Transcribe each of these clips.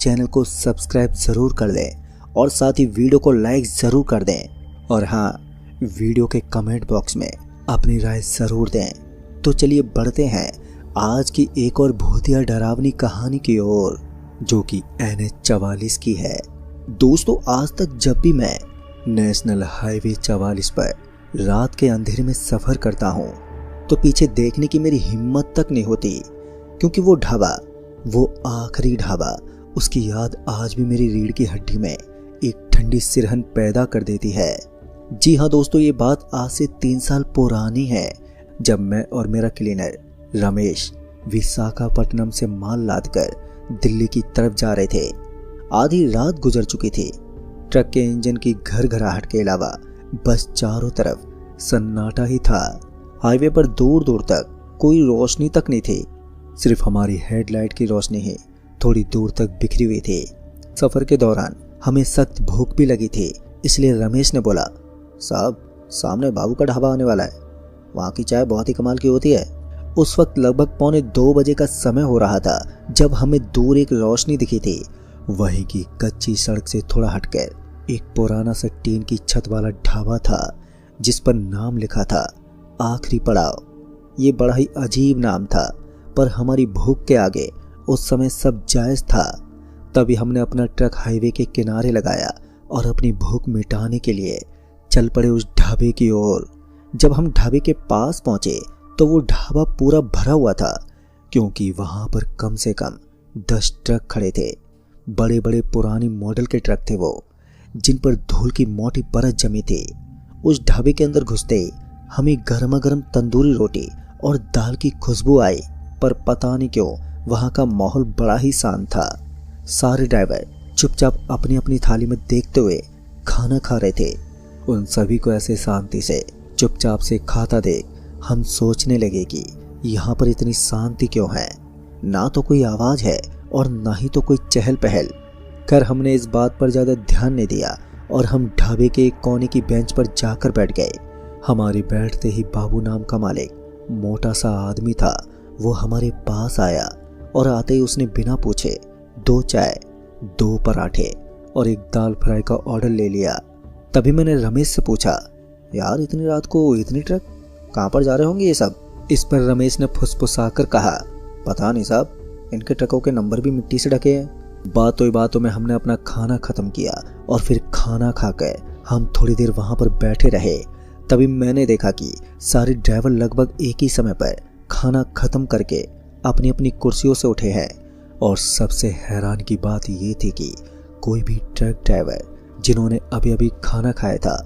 Channel को subscribe ज़रूर कर दें और साथ ही वीडियो को लाइक ज़रूर कर दें और हाँ, वीडियो के कमेंट बॉक्स में अपनी राय ज़रूर दें। तो चलिए बढ़ते हैं आज की एक और भूतिया डरावनी कहानी की ओर, जो कि NH-44 की है। दोस्तों, आज तक जब भी मैं नेशनल हाईवे 44 पर रात के अंधेरे में सफ़र करता हूँ तो पीछे देखने की मेरी हिम्मत तक नहीं होती, क्योंकि वो ढाबा, वो आखिरी ढाबा, उसकी याद आज भी मेरी रीढ़ की हड्डी में एक ठंडी सिरहन पैदा कर देती है। जी हाँ दोस्तों, ये बात आज से 3 साल पुरानी है, जब मैं और मेरा क्लीनर रमेश विशाखापट्टनम से माल लादकर दिल्ली की तरफ जा रहे थे। आधी रात गुजर चुकी थी। ट्रक के इंजन की घरघराहट के अलावा बस चारों तरफ सन्नाटा ही था। हाईवे पर दूर दूर तक कोई रोशनी तक नहीं थी, सिर्फ हमारी हेडलाइट की रोशनी ही थोड़ी दूर तक बिखरी हुई थी। सफर के दौरान हमें सख्त भूख भी लगी थी, इसलिए रमेश ने बोला, साहब सामने बाबू का ढाबा आने वाला है, वहाँ की चाय बहुत ही कमाल की होती है। उस वक्त लगभग 1:45 बजे का समय हो रहा था जब हमें दूर एक रोशनी दिखी थी। वहीं की कच्ची सड़क से थोड़ा हटकर एक पुराना सा टीन की छत वाला ढाबा था, जिस पर नाम लिखा था आखिरी पड़ाव। ये बड़ा ही अजीब नाम था, पर हमारी भूख के आगे उस समय सब जायज था। तभी हमने अपना ट्रक हाईवे के किनारे लगाया और अपनी भूख मिटाने के लिए चल पड़े उस ढाबे की ओर। जब हम ढाबे के पास पहुंचे तो वो ढाबा पूरा भरा हुआ था, क्योंकि वहां पर कम से कम 10 ट्रक खड़े थे। बड़े बड़े पुरानी मॉडल के ट्रक थे वो, जिन पर धूल की मोटी परत जमी थी। उस ढाबे के अंदर घुसते ही हमें गर्मा गर्म तंदूरी रोटी और दाल की खुशबू आई, पर पता नहीं क्यों वहां का माहौल बड़ा ही शांत था। सारे ड्राइवर चुपचाप अपनी अपनी थाली में देखते हुए खाना खा रहे थे। उन सभी को ऐसे शांति से चुपचाप से खाता देख हम सोचने लगे कि यहाँ पर इतनी शांति क्यों है। ना तो कोई आवाज है और ना ही तो कोई चहल पहल। खैर, हमने इस बात पर ज्यादा ध्यान नहीं दिया और हम ढाबे के एक कोने की बेंच पर जाकर बैठ गए। हमारे बैठते ही बाबू नाम का मालिक, मोटा सा आदमी था, वो हमारे पास आया और आते ही उसने बिना पूछे 2 चाय, 2 पराठे और एक दाल फ्राई का ऑर्डर ले लिया। तभी मैंने रमेश से पूछा, यार इतनी रात को इतनी ट्रक, कहाँ पर जा रहे होंगे ये सब? इस पर रमेश ने फुसफुसाकर कहा, पता नहीं साहब, इनके ट्रकों के नंबर भी मिट्टी से ढके हैं। बातों में हमने अपना खाना खत्म किया और फिर खाना खाकर हम थोड़ी देर वहां पर बैठे रहे। तभी मैंने देखा कि सारे ड्राइवर लगभग एक ही समय पर खाना खत्म करके अपनी अपनी कुर्सियों से उठे हैं। और सबसे हैरान की बात ये थी कि कोई भी ट्रक ड्राइवर जिन्होंने अभी अभी खाना खाया था,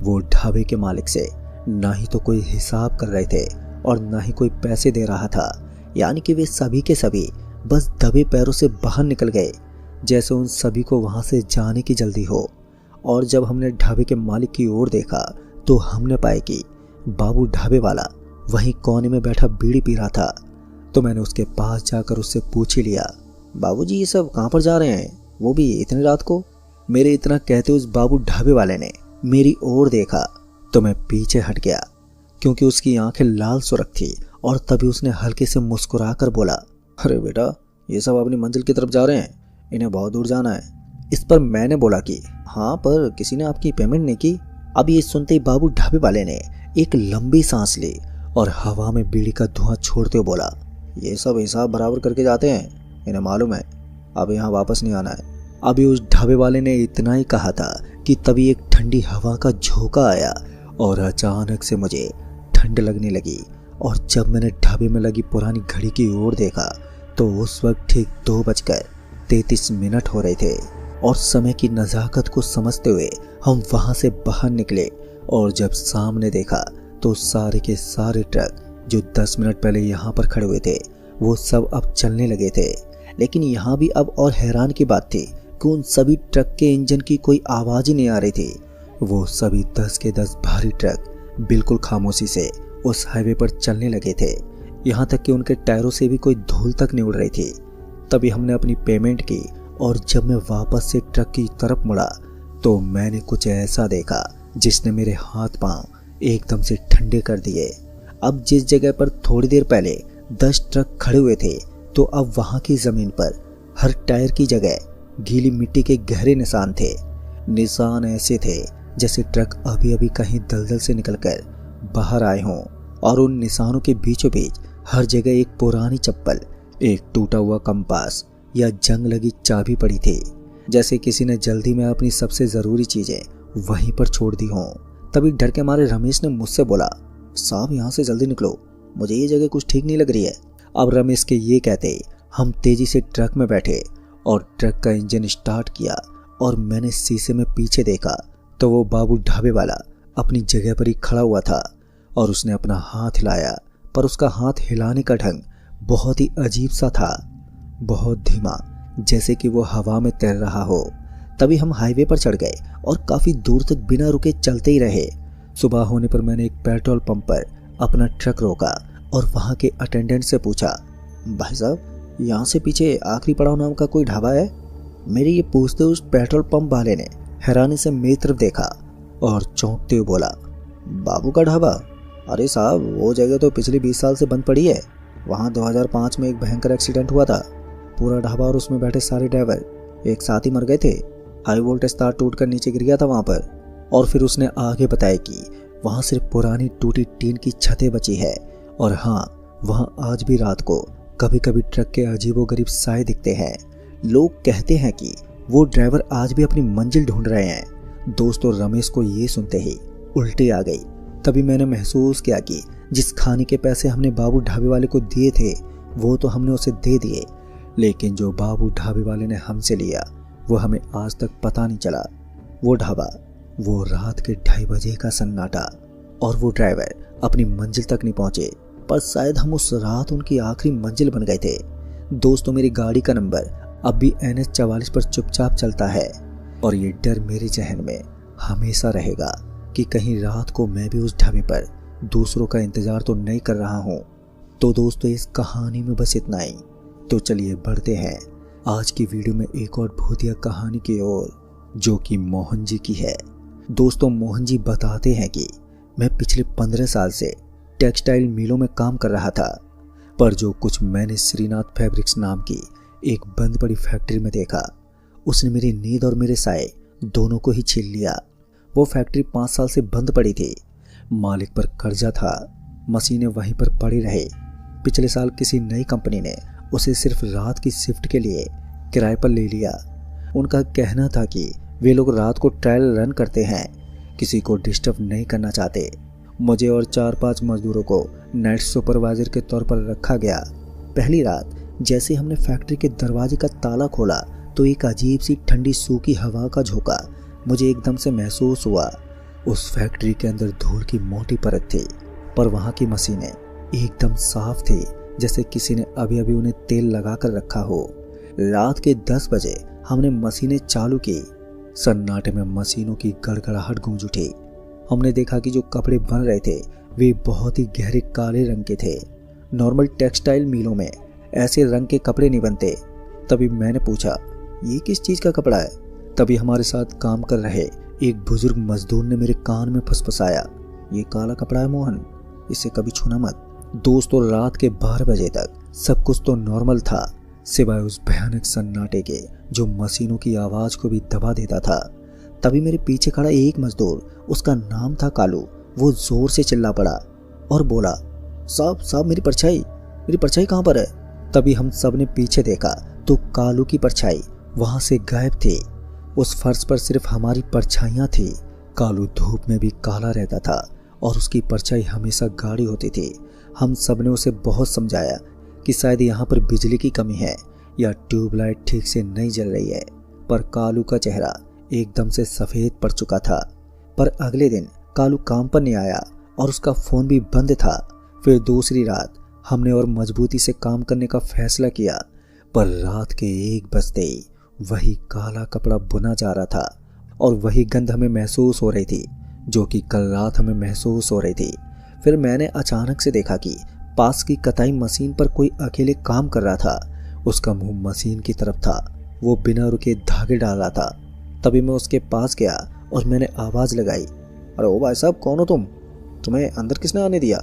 वो ढाबे के मालिक से ना ही तो कोई हिसाब कर रहे थे और ना ही कोई पैसे दे रहा था। यानी कि वे सभी के सभी बस दबे पैरों से बाहर निकल गए, जैसे उन सभी को वहां से जाने की जल्दी हो। और जब हमने ढाबे के मालिक की ओर देखा तो हमने पाया कि बाबू ढाबे वाला वहीं कोने में बैठा बीड़ी पी रहा था। तो मैंने उसके पास जाकर उससे पूछ ही लिया, बाबूजी ये सब कहाँ पर जा रहे हैं, वो भी इतनी रात को? मेरे इतना कहते उस बाबू ढाबे वाले ने मेरी ओर देखा तो मैं पीछे हट गया, क्योंकि उसकी आंखें लाल सुर्ख थी। और तभी उसने हल्के से मुस्कुराकर बोला, अरे बेटा, ये सब अपनी मंजिल की तरफ जा रहे हैं, इन्हें बहुत दूर जाना है। इस पर मैंने बोला कि हाँ, पर किसी ने आपकी पेमेंट नहीं की। अब ये सुनते ही बाबू ढाबे वाले ने एक लंबी सांस ली और हवा में बीड़ी का धुआं छोड़ते हुए बोला, ये सब हिसाब बराबर करके जाते हैं, इन्हें मालूम है अब यहाँ वापस नहीं आना है। अभी उस ढाबे वाले ने इतना ही कहा था कि तभी एक ठंडी हवा का झोंका आया और अचानक से मुझे ठंड लगने लगी। और जब मैंने ढाबे में लगी पुरानी घड़ी की ओर देखा तो उस वक्त ठीक 2:33 हो रहे थे। और समय की नज़ाकत को समझते हुए हम वहां से बाहर निकले और जब सामने देखा तो सारे के सारे ट्रक जो 10 मिनट पहले यहाँ पर खड़े हुए थे, वो सब अब चलने लगे थे। लेकिन यहाँ भी अब और हैरान की बात थी कि उन सभी ट्रक के इंजन की कोई आवाज़ ही नहीं आ रही थी। वो सभी 10 के 10 भारी ट्रक बिल्कुल खामोशी से उस हाईवे पर चलने लगे थे, यहाँ तक कि उनके टायरों से भी कोई धूल तक नहीं उड़ रही थी। तभी हमने अपनी पेमेंट की और जब मैं वापस से ट्रक की तरफ मुड़ा तो मैंने कुछ ऐसा देखा जिसने मेरे हाथ पांव एकदम से ठंडे कर दिए। अब जिस जगह पर थोड़ी देर पहले 10 ट्रक खड़े हुए थे, तो अब वहां की जमीन पर हर टायर की जगह गीली मिट्टी के गहरे निशान थे। निशान ऐसे थे जैसे ट्रक अभी अभी कहीं दलदल से निकलकर बाहर आए हों, और उन निशानों के बीचों बीच हर जगह एक पुरानी चप्पल, एक टूटा हुआ कंपास या जंग लगी चाबी पड़ी थी, जैसे किसी ने जल्दी में अपनी सबसे जरूरी चीजें वहीं पर छोड़ दी हों। तभी डर के मारे रमेश ने मुझसे बोला, साहब यहाँ से जल्दी निकलो, मुझे ये जगह कुछ ठीक नहीं लग रही है। अब रमेश के ये कहते हम तेजी से ट्रक में बैठे और ट्रक का इंजन स्टार्ट किया, और मैंने शीशे में पीछे देखा तो वो बाबू ढाबे वाला अपनी जगह पर ही खड़ा हुआ था, और उसने अपना हाथ हिलाया, पर उसका हाथ हिलाने का ढंग बहुत ही अजीब सा था, बहुत धीमा, जैसे कि वो हवा में तैर रहा हो। तभी हम हाईवे पर चढ़ गए और काफी दूर तक बिना रुके चलते ही रहे। सुबह होने पर मैंने एक पेट्रोल पंप पर अपना ट्रक रोका और वहां के अटेंडेंट से पूछा, भाई साहब यहाँ से पीछे आखिरी पड़ाव नाम का कोई ढाबा है? मेरी ये पूछते उस पेट्रोल पंप वाले ने हैरानी से मेरी तरफ देखा और चौंकते हुए बोला, बाबू का ढाबा? अरे साहब, वो जगह तो पिछले 20 साल से बंद पड़ी है। वहाँ 2005 में एक भयंकर एक्सीडेंट हुआ था। पूरा ढाबा और उसमें बैठे सारे ड्राइवर एक साथ ही मर गए थे। हाई वोल्टेज तार टूटकर नीचे गिर गया था वहाँ पर। और फिर उसने आगे बताया कि वहाँ सिर्फ पुरानी टूटी टीन की छतें बची है, और हाँ, वहाँ आज भी रात को कभी कभी ट्रक के अजीबोगरीब साए दिखते हैं। लोग कहते हैं कि वो ड्राइवर आज भी अपनी मंजिल ढूंढ रहे हैं। दोस्तों, रमेश को ये सुनते ही उल्टी आ गई। तभी मैंने महसूस किया कि जिस खाने के पैसे हमने बाबू ढाबे वाले को दिए थे वो तो हमने उसे दे दिए, लेकिन जो बाबू ढाबे वाले ने हमसे लिया वो हमें आज तक पता नहीं चला। वो ढाबा, वो रात के 2:30 बजे का सन्नाटा, और वो ड्राइवर अपनी मंजिल तक नहीं पहुंचे, पर शायद हम उस रात उनकी आखिरी मंजिल बन गए थे। दोस्तों, मेरी गाड़ी का नंबर अब भी NH 44 पर चुपचाप चलता है, और ये डर मेरे जहन में हमेशा रहेगा कि कहीं रात को मैं भी उस ढाबे पर दूसरों का इंतजार तो नहीं कर रहा हूँ। तो दोस्तों, इस कहानी में बस इतना ही। तो चलिए बढ़ते हैं आज की वीडियो में एक और भूतिया कहानी की ओर, जो कि मोहन जी की है। दोस्तों, मोहन जी बताते हैं कि मैं पिछले 15 साल से टेक्सटाइल मिलों में काम कर रहा था, पर जो कुछ मैंने श्रीनाथ फैब्रिक्स नाम की एक बंद पड़ी फैक्ट्री में देखा, उसने मेरी नींद और मेरे साए दोनों को ही छीन लिया। वो फैक्ट्री 5 साल से बंद पड़ी थी। मालिक पर कर्जा था, मशीनें वहीं पर पड़ी रही। पिछले साल किसी नई कंपनी ने उसे सिर्फ रात की शिफ्ट के लिए किराए पर ले लिया। उनका कहना था कि वे लोग रात को ट्रायल रन करते हैं, किसी को डिस्टर्ब नहीं करना चाहते। मुझे और 4-5 मजदूरों को नाइट सुपरवाइजर के तौर पर रखा गया। पहली रात जैसे हमने फैक्ट्री के दरवाजे का ताला खोला तो एक अजीब सी ठंडी सूखी हवा का झोंका मुझे एकदम से महसूस हुआ। उस फैक्ट्री के अंदर धूल की मोटी परत थी, पर वहाँ की मशीनें एकदम साफ थी, जैसे किसी ने अभी अभी उन्हें तेल लगाकर रखा हो। रात के 10 बजे हमने मशीनें चालू की। सन्नाटे में मशीनों की गड़गड़ाहट गूंज उठी। हमने देखा कि जो कपड़े बन रहे थे वे बहुत ही गहरे काले रंग के थे। नॉर्मल टेक्सटाइल मिलों में ऐसे रंग के कपड़े नहीं बनते। तभी मैंने पूछा, ये किस चीज़ का कपड़ा है? तभी हमारे साथ काम कर रहे एक बुजुर्ग मजदूर ने मेरे कान में फुसफुसाया, ये काला कपड़ा है मोहन, इसे कभी छूना मत। दोस्तों, रात के 12 बजे तक सब कुछ तो नॉर्मल था, सिवाय उस भयानक सन्नाटे के जो मशीनों की आवाज़ को भी दबा देता था। तभी मेरे पीछे खड़ा एक मजदूर, उसका नाम था कालू, वो जोर से चिल्ला पड़ा और बोला, साहब मेरी परछाई कहाँ पर है? तभी हम सब ने पीछे देखा तो कालू की परछाई वहां से गायब थी। उस फर्श पर सिर्फ हमारी परछाइयां थी। कालू धूप में भी काला रहता था और उसकी परछाई हमेशा गाढ़ी होती थी। हम सब ने उसे बहुत समझाया कि शायद यहाँ पर बिजली की कमी है या ट्यूबलाइट ठीक से नहीं जल रही है, पर कालू का चेहरा एकदम से सफ़ेद पड़ चुका था। पर अगले दिन कालू काम पर नहीं आया और उसका फ़ोन भी बंद था। फिर दूसरी रात हमने और मजबूती से काम करने का फैसला किया, पर रात के 1 बजते ही वही काला कपड़ा बुना जा रहा था और वही गंध हमें महसूस हो रही थी जो कि कल रात हमें महसूस हो रही थी। फिर मैंने अचानक से देखा कि पास की कताई मशीन पर कोई अकेले काम कर रहा था। उसका मुंह मशीन की तरफ था, वो बिना रुके धागे डाल रहा था। तभी मैं उसके पास गया और मैंने आवाज़ लगाई, अरे ओ भाई साहब, कौन हो तुम? तुम्हें अंदर किसने आने दिया?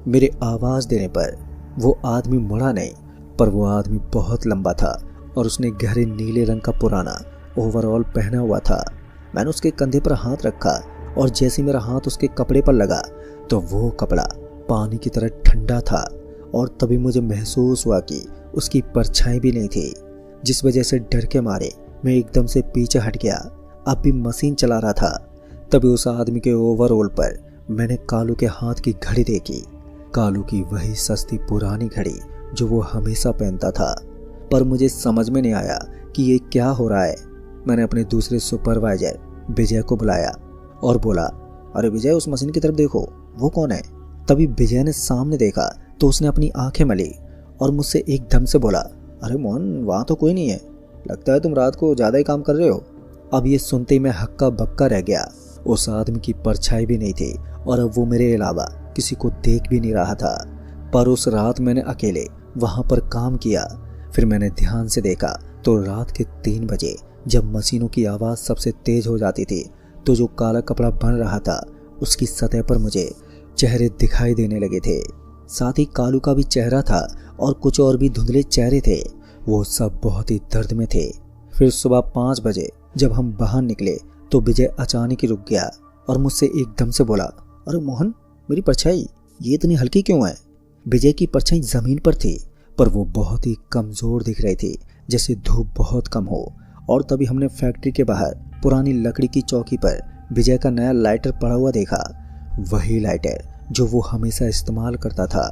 मेरे आवाज़ देने पर वो आदमी मुड़ा नहीं, पर वो आदमी बहुत लंबा था और उसने गहरे नीले रंग का पुराना ओवरऑल पहना हुआ था। मैंने उसके कंधे पर हाथ रखा और जैसे मेरा हाथ उसके कपड़े पर लगा तो वो कपड़ा पानी की तरह ठंडा था और तभी मुझे महसूस हुआ कि उसकी परछाई भी नहीं थी, जिस वजह से डर के मारे मैं एकदम से पीछे हट गया। अब भी मशीन चला रहा था। तभी उस आदमी के ओवरऑल पर मैंने कालू के हाथ की घड़ी देखी। कालू की वही सस्ती पुरानी घड़ी जो वो हमेशा पहनता था। पर मुझे समझ में नहीं आया कि ये क्या हो रहा है। मैंने अपने दूसरे सुपरवाइजर विजय को बुलाया और बोला, अरे विजय, उस मशीन की तरफ देखो, वो कौन है? तभी विजय ने सामने देखा तो उसने अपनी आंखें मली और मुझसे एकदम से बोला, अरे मोहन, वहाँ तो कोई नहीं है, लगता है तुम रात को ज़्यादा ही काम कर रहे हो। अब ये सुनते ही मैं हक्का बक्का रह गया। उस आदमी की परछाई भी नहीं थी और अब वो मेरे अलावा किसी को देख भी नहीं रहा था। पर उस रात मैंने अकेले वहाँ पर काम किया। फिर मैंने ध्यान से देखा तो रात के 3 बजे जब मशीनों की आवाज़ सबसे तेज हो जाती थी तो जो काला कपड़ा बन रहा था उसकी सतह पर मुझे चेहरे दिखाई देने लगे थे। साथ ही कालू का भी चेहरा था और कुछ और भी धुंधले चेहरे थे। वो सब बहुत ही दर्द में थे। फिर सुबह 5 बजे जब हम बाहर निकले तो विजय अचानक ही रुक गया और मुझसे एकदम से बोला, अरे मोहन, मेरी परछाई ये इतनी हल्की क्यों है? विजय की परछाई जमीन पर थी पर वो बहुत ही कमजोर दिख रही थी, जैसे धूप बहुत कम हो। और तभी हमने फैक्ट्री के बाहर पुरानी लकड़ी की चौकी पर विजय का नया लाइटर पड़ा हुआ देखा। वही लाइटर जो वो हमेशा इस्तेमाल करता था।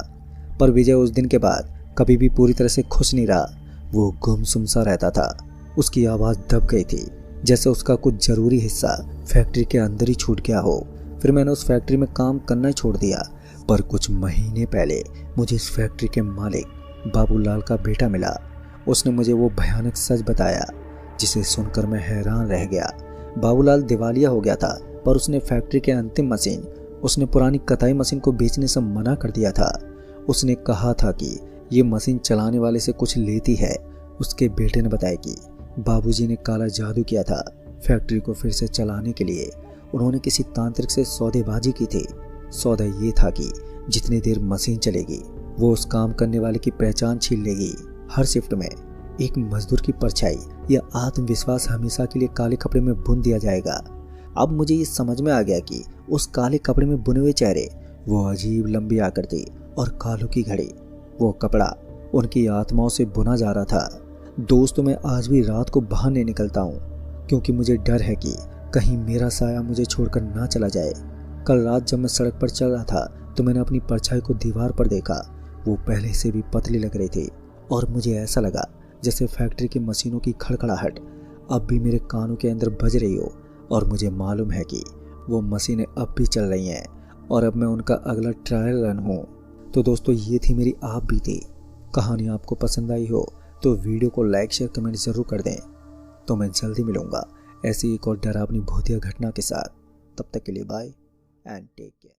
पर विजय उस दिन के बाद कभी भी पूरी तरह से खुश नहीं रहा। वो गुमसुम सा रहता था। उसकी आवाज़ दब गई थी, जैसे उसका कुछ ज़रूरी हिस्सा फैक्ट्री के अंदर ही छूट गया हो। फिर मैंने उस फैक्ट्री में काम करना ही छोड़ दिया। पर कुछ महीने पहले मुझे इस फैक्ट्री के मालिक बाबूलाल का बेटा मिला। उसने मुझे वो भयानक सच बताया जिसे सुनकर मैं हैरान रह गया। बाबूलाल दिवालिया हो गया था पर उसने फैक्ट्री के अंतिम मशीन, उसने पुरानी कताई मशीन को बेचने से मना कर दिया था। उसने कहा था कि ये मशीन चलाने वाले से कुछ लेती है। उसके बेटे ने बताया कि बाबूजी ने काला जादू किया था फैक्ट्री को फिर से चलाने के लिए। उन्होंने किसी तांत्रिक से सौदेबाजी की थी। सौदा ये था कि जितनी देर मशीन चलेगी वो उस काम करने वाले की पहचान छीन लेगी। हर शिफ्ट में एक मजदूर की परछाई या आत्मविश्वास हमेशा के लिए काले कपड़े में बुन दिया जाएगा। अब मुझे ये समझ में आ गया कि उस काले कपड़े में बुने हुए चेहरे, वो अजीब लंबी आकृति और कालू की घड़ी, वो कपड़ा उनकी आत्माओं से बुना जा रहा था। दोस्तों, मैं आज भी रात को बाहर नहीं निकलता हूँ क्योंकि मुझे डर है कि कहीं मेरा साया मुझे छोड़कर ना चला जाए। कल रात जब मैं सड़क पर चल रहा था तो मैंने अपनी परछाई को दीवार पर देखा। वो पहले से भी पतली लग रही थी और मुझे ऐसा लगा जैसे फैक्ट्री की मशीनों की खड़खड़ाहट अब भी मेरे कानों के अंदर बज रही हो। और मुझे मालूम है कि वो मशीनें अब भी चल रही हैं और अब मैं उनका अगला ट्रायल रन हूँ। तो दोस्तों, ये थी मेरी आप बीती कहानी। आपको पसंद आई हो तो वीडियो को लाइक, शेयर, कमेंट ज़रूर कर दें। तो मैं जल्दी मिलूँगा ऐसी एक और डरावनी भूतिया घटना के साथ। तब तक के लिए बाय एंड टेक केयर।